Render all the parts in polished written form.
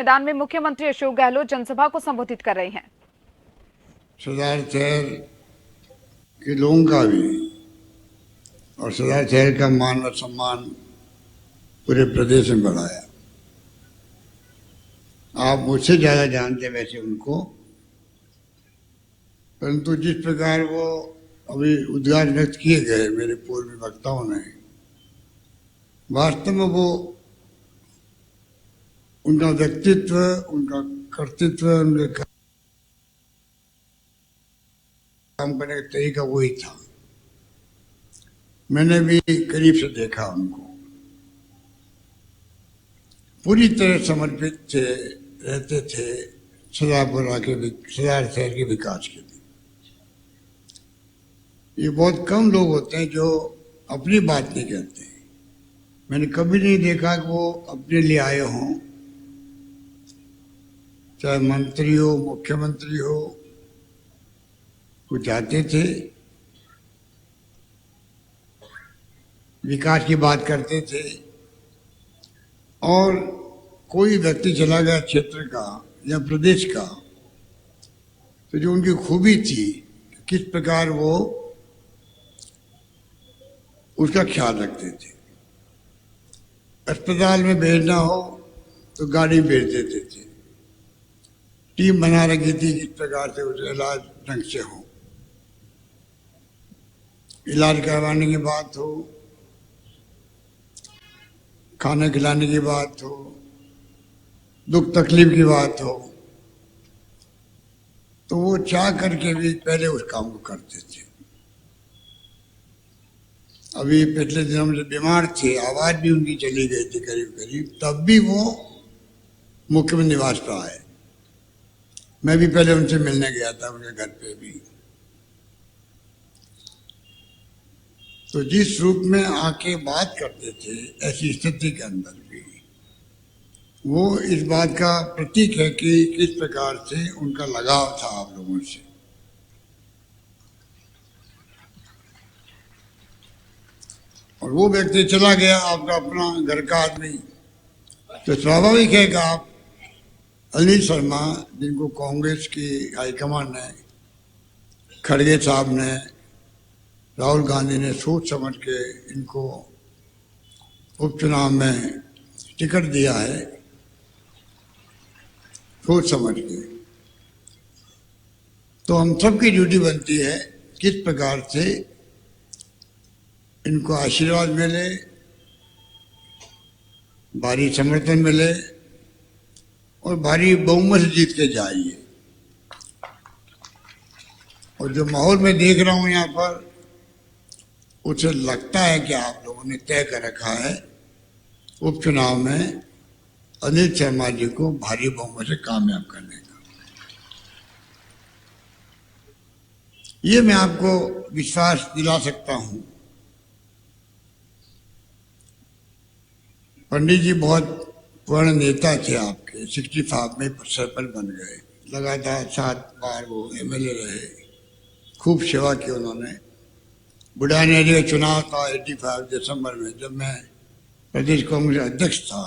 मैदान में मुख्यमंत्री अशोक गहलोत जनसभा को संबोधित कर रहे हैं। सरदार शहर के लोगों का भी और सरदार शहर का मान और सम्मान पूरे प्रदेश में बढ़ाया। आप मुझसे ज्यादा जानते वैसे उनको, परंतु जिस प्रकार वो अभी उद्गार व्यक्त किए गए मेरे पूर्व वक्ताओं ने, वास्तव में वो उनका व्यक्तित्व, उनका कर्तृत्व, उनके काम करने का तरीका वही था। मैंने भी करीब से देखा उनको, पूरी तरह समर्पित थे, रहते थे सरदार शहर के विकास के लिए। ये बहुत कम लोग होते हैं जो अपनी बात नहीं कहते। मैंने कभी नहीं देखा कि वो अपने लिए आए हों, चाहे मंत्री हो, मुख्यमंत्री हो, वो जाते थे, विकास की बात करते थे, और कोई व्यक्ति चला गया क्षेत्र का या प्रदेश का, तो जो उनकी खूबी थी किस प्रकार वो उसका ख्याल रखते थे। अस्पताल में भेजना हो तो गाड़ी भेज देते थे। टीम बना रखी थी किस प्रकार से उसका इलाज ढंग से हो। इलाज करवाने की बात हो, खाना खिलाने की बात हो, दुख तकलीफ की बात हो, तो वो चाह करके भी पहले उस काम को करते थे। अभी पिछले दिनों में बीमार थे, आवाज भी उनकी चली गई थी करीब करीब, तब भी वो मुख्यमंत्री निवास पर आए। मैं भी पहले उनसे मिलने गया था, उनके घर पे भी। तो जिस रूप में आके बात करते थे, ऐसी स्थिति के अंदर भी वो इस बात का प्रतीक है कि किस प्रकार से उनका लगाव था आप लोगों से। और वो व्यक्ति चला गया, आपका अपना घर का आदमी, तो स्वाभाविक है कि आप अनिल शर्मा, जिनको कांग्रेस की हाईकमान ने, खड़गे साहब ने, राहुल गांधी ने सोच समझ के इनको उपचुनाव में टिकट दिया है, सोच समझ के, तो हम सबकी ड्यूटी बनती है किस प्रकार से इनको आशीर्वाद मिले, भारी समर्थन मिले और भारी बहुमत से जीत के जाइए। और जो माहौल में देख रहा हूं यहाँ पर, उसे लगता है कि आप लोगों ने तय कर रखा है उपचुनाव में अनिल शर्मा जी को भारी बहुमत से कामयाब करने का। ये मैं आपको विश्वास दिला सकता हूं। पंडित जी बहुत पुराने नेता थे आपके, 65 में सरपंच बन गए, लगातार 7 बार वो एमएलए रहे, खूब सेवा की उन्होंने। बुढ़ानी एरिया का चुनाव था 85 दिसंबर में, जब मैं प्रदेश कांग्रेस अध्यक्ष था,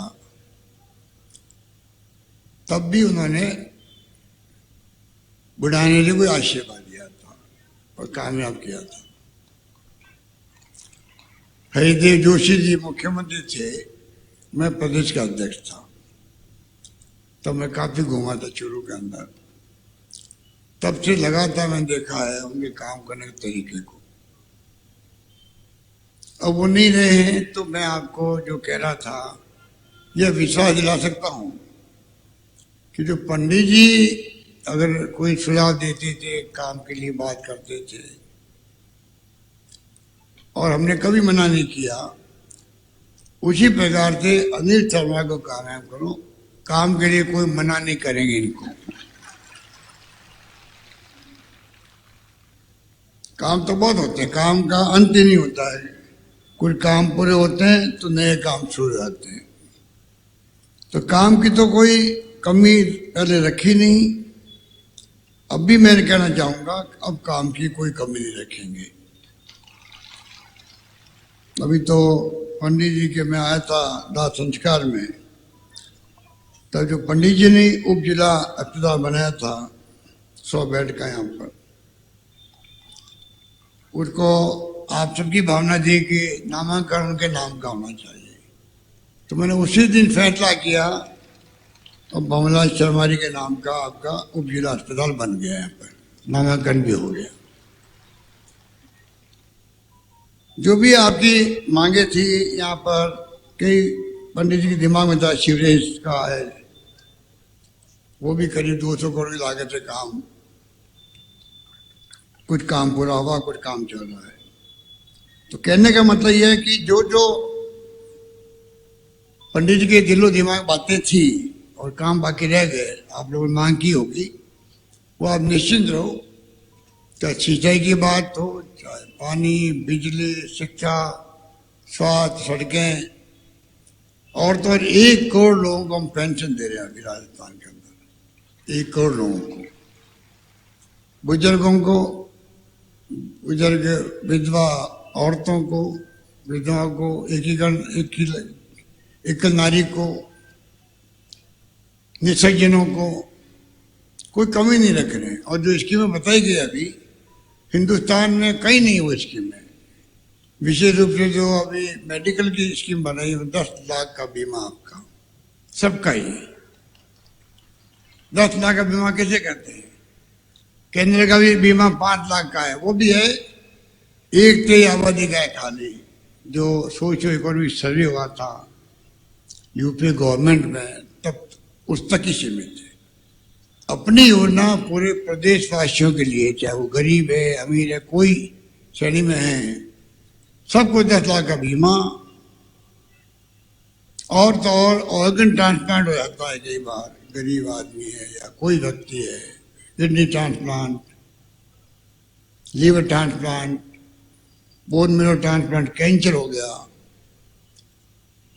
तब भी उन्होंने बुढ़ानी एरिया को आशीर्वाद दिया था और कामयाब किया था। हरिदेव जोशी जी मुख्यमंत्री थे, मैं प्रदेश का अध्यक्ष था, तब मैं काफी घूमा था चूरू के अंदर। तब से लगातार मैंने देखा है उनके काम करने के तरीके को। अब वो नहीं रहे हैं, तो मैं आपको जो कह रहा था, यह विश्वास दिला सकता हूं कि जो पंडित जी अगर कोई सुझाव देते थे, काम के लिए बात करते थे, और हमने कभी मना नहीं किया, उसी प्रकार से अनिल शर्मा को कामयाब करो, काम के लिए कोई मना नहीं करेंगे इनको। काम तो बहुत होते हैं, काम का अंत ही नहीं होता है। कुछ काम पूरे होते हैं तो नए काम शुरू हो जाते हैं। तो काम की तो कोई कमी पहले रखी नहीं, अब भी मैं कहना चाहूंगा अब काम की कोई कमी नहीं रखेंगे। अभी तो पंडित जी के मैं आया था दाह संस्कार में, तब जो पंडित जी ने उप जिला अस्पताल बनाया था 100 बेड का यहाँ पर, उसको आप सबकी भावना थी कि नामांकन उनके नाम का होना चाहिए। तो मैंने उसी दिन फैसला किया और भंवरलाल शर्मा जी के नाम का आपका उप जिला अस्पताल बन गया, यहाँ पर नामांकन भी हो गया। जो भी आपकी मांगे थी यहाँ पर, कई पंडित जी के दिमाग में था सीवरेज का है, वो भी करीब 200 करोड़ की लागत से काम, कुछ काम पूरा हुआ, कुछ काम चल रहा है। तो कहने का मतलब यह है कि जो जो पंडित जी के दिलो दिमाग बातें थी और काम बाकी रह गए, आप लोगों ने मांग की होगी, वो आप निश्चिंत रहो। चाहे सिंचाई की बात हो, चाहे पानी, बिजली, शिक्षा, स्वास्थ्य, सड़कें, और तो 1 करोड़ लोगों को हम पेंशन दे रहे हैं अभी राजस्थान के अंदर, 1 करोड़ लोगों को, बुजुर्गों को, बुजुर्ग विधवा औरतों को, विधवा को, एक नारी को, निसर्जनों को, कोई कमी नहीं रख रहे हैं। और जो स्कीमें बताई गई अभी हिंदुस्तान में कहीं नहीं वो स्कीम है। विशेष रूप से जो अभी मेडिकल की स्कीम बनाई है, 10 लाख का बीमा आपका सबका ही। 10 लाख का बीमा कैसे करते हैं? केंद्र का भी बीमा 5 लाख का है, वो भी है 1/3 आबादी का है खाली। जो सोशो इकोनॉमिक सर्वे हुआ था यूपी गवर्नमेंट में, तब उस तक ही सीमित है। अपनी योजना पूरे प्रदेशवासियों के लिए, चाहे वो गरीब है, अमीर है, कोई श्रेणी में है, सबको 10 लाख का बीमा। और तो और ऑर्गन ट्रांसप्लांट हो जाता है कई बार, गरीब आदमी है या कोई व्यक्ति है, kidney transplant, liver transplant, bone marrow transplant, cancer हो गया,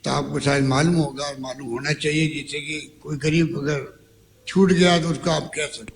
तो आपको शायद मालूम होगा और मालूम होना चाहिए, जिससे कि कोई गरीब अगर छूट गया तो उसको आप कह सकते।